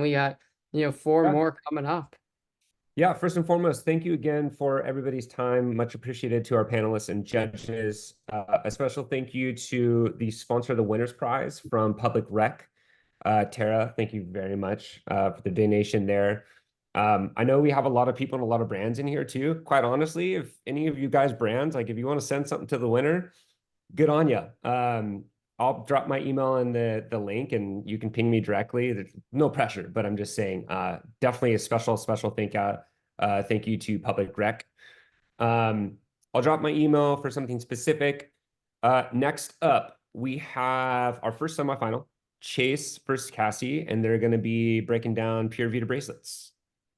we got, 4 Yeah. more coming up. Yeah, first and foremost, thank you again for everybody's time. Much appreciated to our panelists and judges. A special thank you to the sponsor of the winner's prize from Public Rec, Tara. Thank you very much for the donation there. I know we have a lot of people and a lot of brands in here too. Quite honestly, if any of you guys brands, like if you want to send something to the winner, good on you. I'll drop my email in the link and you can ping me directly. There's no pressure, but I'm just saying, definitely a special thank you to Public Rec. I'll drop my email for something specific. Next up, we have our first semifinal, Chase versus Cassie, and they're going to be breaking down Pure Vita bracelets.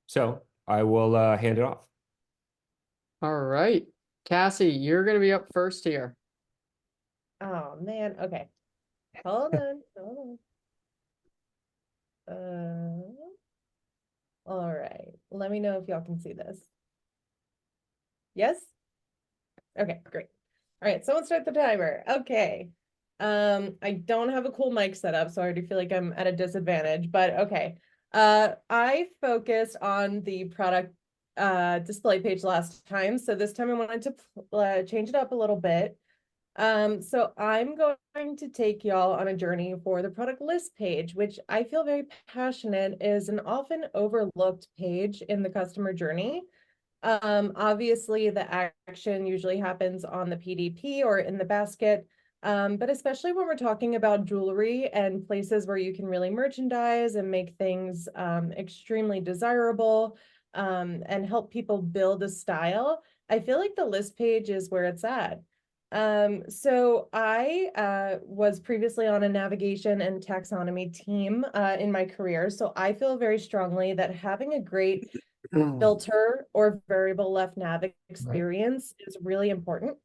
So I will hand it off. All right. Cassie, you're going to be up first here. Oh man, okay. Hold on. All right. Let me know if y'all can see this. Yes? Okay, great. All right, someone start the timer. Okay. I don't have a cool mic set up, so I already feel like I'm at a disadvantage, but okay. I focused on the product display page last time, so this time I wanted to change it up a little bit. So I'm going to take y'all on a journey for the product list page, which I feel very passionate is an often overlooked page in the customer journey. Obviously the action usually happens on the PDP or in the basket, but especially when we're talking about jewelry and places where you can really merchandise and make things extremely desirable and help people build a style, I feel like the list page is where it's at. So I was previously on a navigation and taxonomy team in my career. So I feel very strongly that having a great filter or variable left nav experience is really important.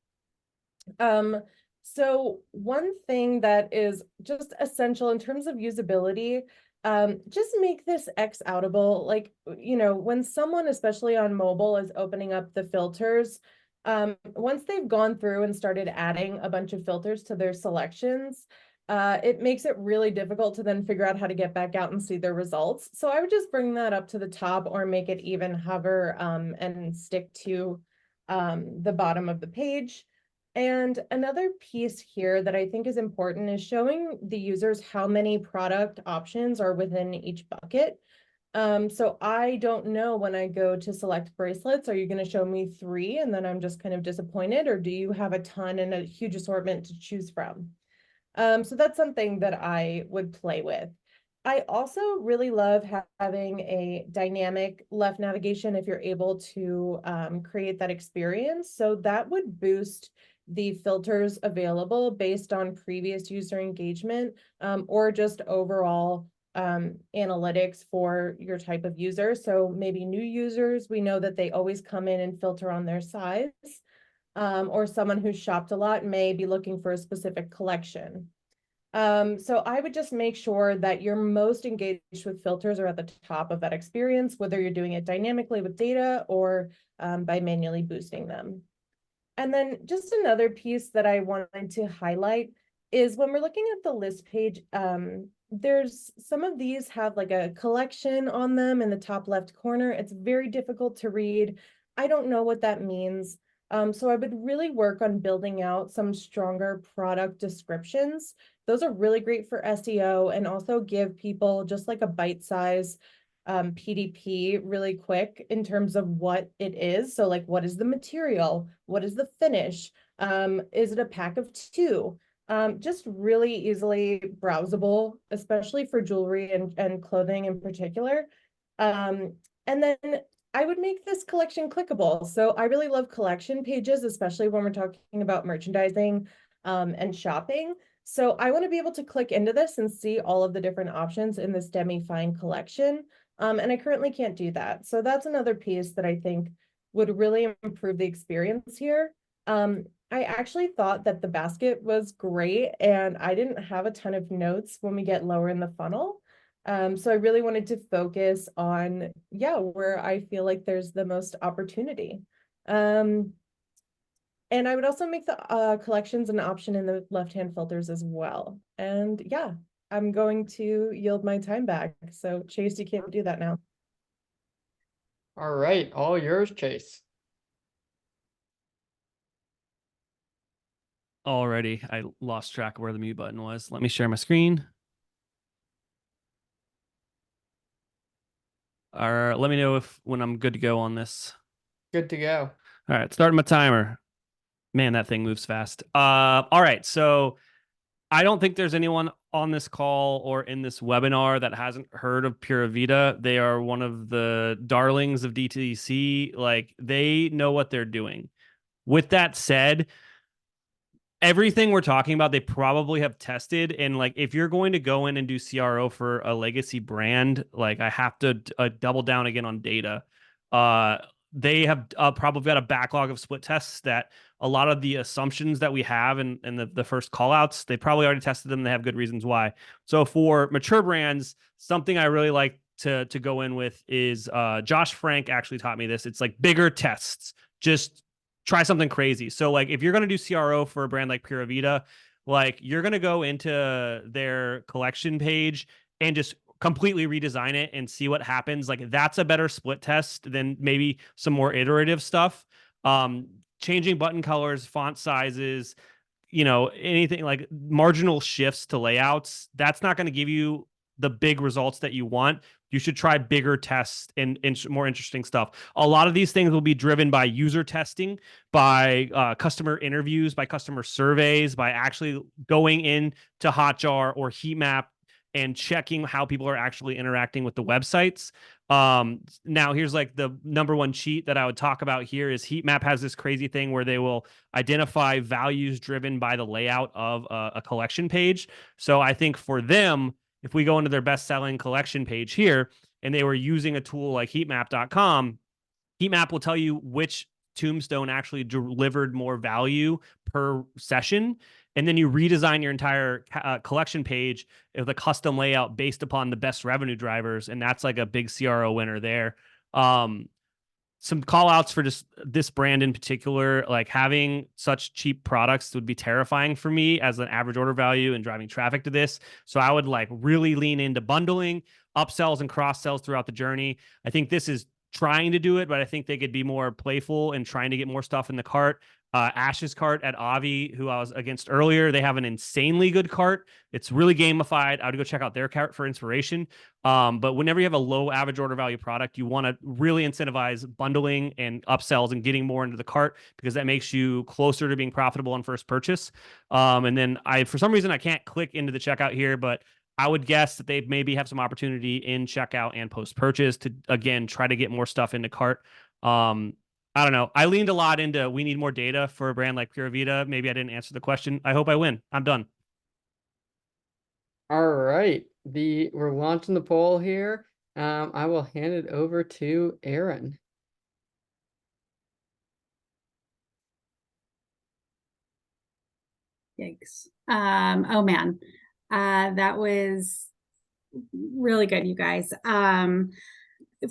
So one thing that is just essential in terms of usability, just make this X outable. Like, when someone, especially on mobile, is opening up the filters, once they've gone through and started adding a bunch of filters to their selections, it makes it really difficult to then figure out how to get back out and see their results. So I would just bring that up to the top or make it even hover and stick to the bottom of the page. And another piece here that I think is important is showing the users how many product options are within each bucket. So I don't know when I go to select bracelets, are you going to show me 3 and then I'm just kind of disappointed, or do you have a ton and a huge assortment to choose from? So that's something that I would play with. I also really love having a dynamic left navigation if you're able to create that experience. So that would boost the filters available based on previous user engagement or just overall analytics for your type of user. So maybe new users, we know that they always come in and filter on their size, or someone who's shopped a lot may be looking for a specific collection. So I would just make sure that you're most engaged with filters are at the top of that experience, whether you're doing it dynamically with data or by manually boosting them. And then just another piece that I wanted to highlight is when we're looking at the list page, there's some of these have like a collection on them in the top left corner. It's very difficult to read. I don't know what that means. So I would really work on building out some stronger product descriptions. Those are really great for SEO and also give people just like a bite size PDP really quick in terms of what it is. So like, what is the material? What is the finish? Is it a pack of 2? Just really easily browsable, especially for jewelry and clothing in particular. And then I would make this collection clickable. So I really love collection pages, especially when we're talking about merchandising and shopping. So I want to be able to click into this and see all of the different options in this demi-fine collection. And I currently can't do that. So that's another piece that I think would really improve the experience here. I actually thought that the basket was great and I didn't have a ton of notes when we get lower in the funnel. So I really wanted to focus on, where I feel like there's the most opportunity. And I would also make the collections an option in the left-hand filters as well. And I'm going to yield my time back. So Chase, you can't do that now. All right, all yours, Chase. Already, I lost track of where the mute button was. Let me share my screen. Or let me know when I'm good to go on this. Good to go. All right, starting my timer. Man, that thing moves fast. All right, so I don't think there's anyone on this call or in this webinar that hasn't heard of Pura Vida. They are one of the darlings of DTC. Like, they know what they're doing. With that said, everything we're talking about, they probably have tested. And like, if you're going to go in and do CRO for a legacy brand, like I have to double down again on data. They have probably got a backlog of split tests that a lot of the assumptions that we have in the first call outs, they probably already tested them. They have good reasons why. So for mature brands, something I really like to go in with is Josh Frank actually taught me this. It's like bigger tests. Just try something crazy. So like if you're going to do CRO for a brand like Pura Vida, like you're going to go into their collection page and just completely redesign it and see what happens. Like that's a better split test than maybe some more iterative stuff. Changing button colors, font sizes, anything like marginal shifts to layouts, that's not going to give you the big results that you want. You should try bigger tests and more interesting stuff. A lot of these things will be driven by user testing, by customer interviews, by customer surveys, by actually going in to Hotjar or Heatmap and checking how people are actually interacting with the websites. Now here's like the number one cheat that I would talk about here is Heatmap has this crazy thing where they will identify values driven by the layout of a collection page. So I think for them, if we go into their best-selling collection page here and they were using a tool like heatmap.com, Heatmap will tell you which tombstone actually delivered more value per session. And then you redesign your entire collection page with a custom layout based upon the best revenue drivers. And that's like a big CRO winner there. Some call outs for just this brand in particular, like having such cheap products would be terrifying for me as an average order value and driving traffic to this. So I would like really lean into bundling, upsells and cross sells throughout the journey. I think this is trying to do it, but I think they could be more playful and trying to get more stuff in the cart. Ash's cart at Avi, who I was against earlier, they have an insanely good cart. It's really gamified. I would go check out their cart for inspiration. But whenever you have a low average order value product, you want to really incentivize bundling and upsells and getting more into the cart because that makes you closer to being profitable on first purchase. And then for some reason, I can't click into the checkout here, but I would guess that they maybe have some opportunity in checkout and post-purchase to, again, try to get more stuff into cart. I don't know. I leaned a lot into we need more data for a brand like Pura Vida. Maybe I didn't answer the question. I hope I win. I'm done. All right. We're launching the poll here. I will hand it over to Aaron. Yikes. Oh man. That was really good, you guys.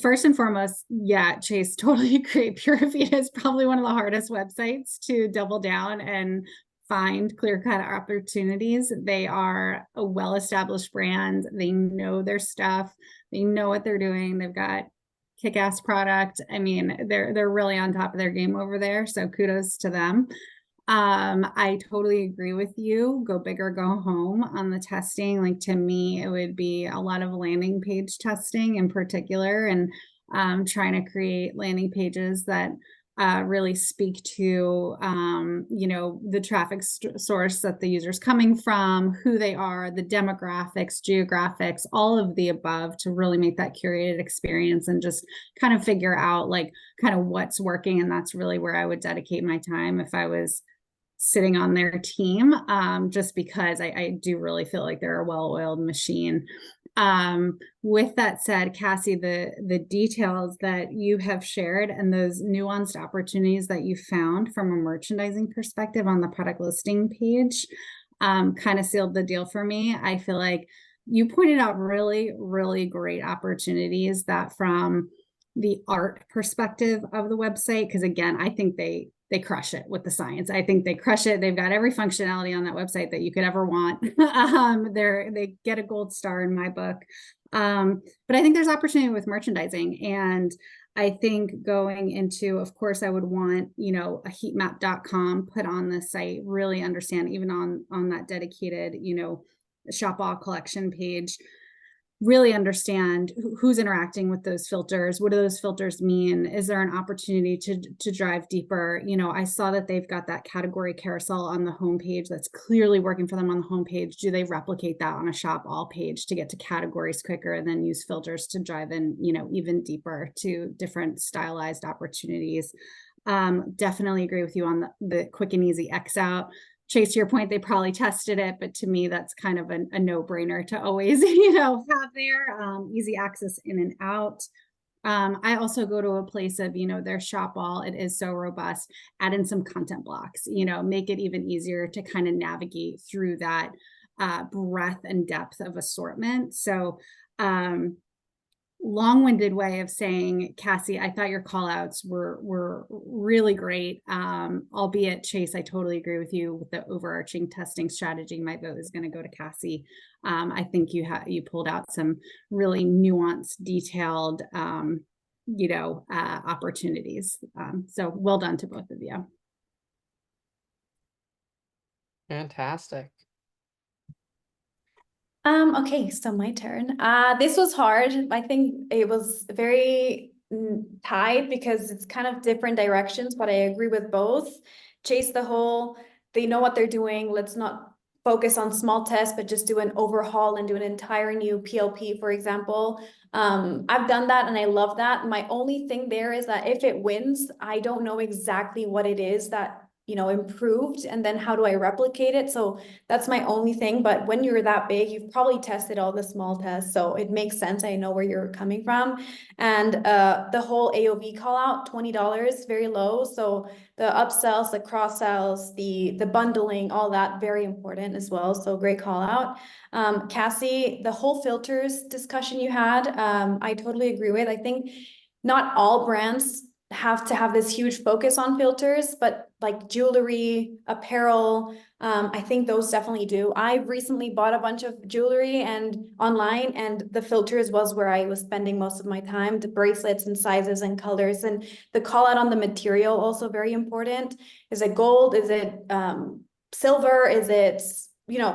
First and foremost, yeah, Chase, totally agree. Pura Vida is probably one of the hardest websites to double down and find clear-cut opportunities. They are a well-established brand. They know their stuff. They know what they're doing. They've got kick-ass product. I mean, they're really on top of their game over there. So kudos to them. I totally agree with you. Go big or go home on the testing. Like to me, it would be a lot of landing page testing in particular, and trying to create landing pages that really speak to the traffic source that the user's coming from, who they are, the demographics, geographics, all of the above, to really make that curated experience and just kind of figure out like kind of what's working. And that's really where I would dedicate my time if I was sitting on their team, just because I do really feel like they're a well-oiled machine. With that said, Cassie, the details that you have shared and those nuanced opportunities that you found from a merchandising perspective on the product listing page kind of sealed the deal for me. I feel like you pointed out really, really great opportunities that from the art perspective of the website, because again, I think they they crush it with the science. I think they crush it. They've got every functionality on that website that you could ever want. They get a gold star in my book. But I think there's opportunity with merchandising, and I think going into, of course, I would want, a heatmap.com put on the site, really understand even on that dedicated, shop all collection page, really understand who's interacting with those filters. What do those filters mean? Is there an opportunity to drive deeper? I saw that they've got that category carousel on the homepage that's clearly working for them on the homepage. Do they replicate that on a shop all page to get to categories quicker, and then use filters to drive in, even deeper to different stylized opportunities? Definitely agree with you on the quick and easy X out. Chase, to your point, they probably tested it, but to me, that's kind of a no-brainer to always, have there. Easy access in and out. I also go to a place of, their shop all, it is so robust. Add in some content blocks, make it even easier to kind of navigate through that breadth and depth of assortment. So, long-winded way of saying, Cassie, I thought your call outs were really great. Albeit, Chase, I totally agree with you with the overarching testing strategy. My vote is going to go to Cassie. I think you pulled out some really nuanced, detailed opportunities. So well done to both of you. Fantastic. Okay, so my turn. This was hard. I think it was very tied because it's kind of different directions, but I agree with both. Chase the whole, they know what they're doing. Let's not focus on small tests, but just do an overhaul and do an entire new PLP, for example. I've done that and I love that. My only thing there is that if it wins, I don't know exactly what it is that improved, and then how do I replicate it? So that's my only thing. But when you're that big, you've probably tested all the small tests, so it makes sense. I know where you're coming from. And the whole AOV call out, $20, very low. So the upsells, the cross sells, the bundling, all that, very important as well. So great call out. Cassie, the whole filters discussion you had, I totally agree with. I think not all brands have to have this huge focus on filters, but like jewelry, apparel, I think those definitely do. I recently bought a bunch of jewelry and online, and the filters was where I was spending most of my time, the bracelets and sizes and colors, and the call out on the material also very important. Is it gold? Is it silver? Is it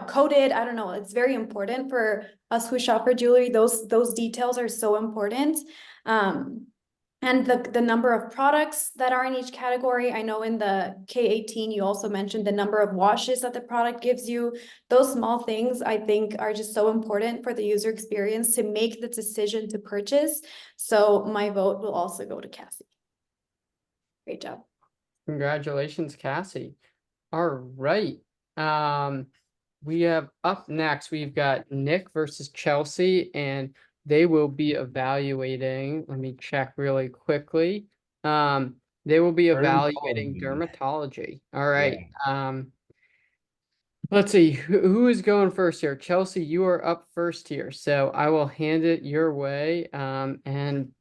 coated? I don't know. It's very important for us who shop for jewelry. Those details are so important. And the number of products that are in each category. I know in the K18, you also mentioned the number of washes that the product gives you. Those small things, I think, are just so important for the user experience to make the decision to purchase. So my vote will also go to Cassie. Great job. Congratulations, Cassie. All right. We have up next, we've got Nick versus Chelsea, and they will be evaluating, let me check really quickly. They will be evaluating dermatology. All right. Let's see, who is going first here? Chelsea, you are up first here, so I will hand it your way. And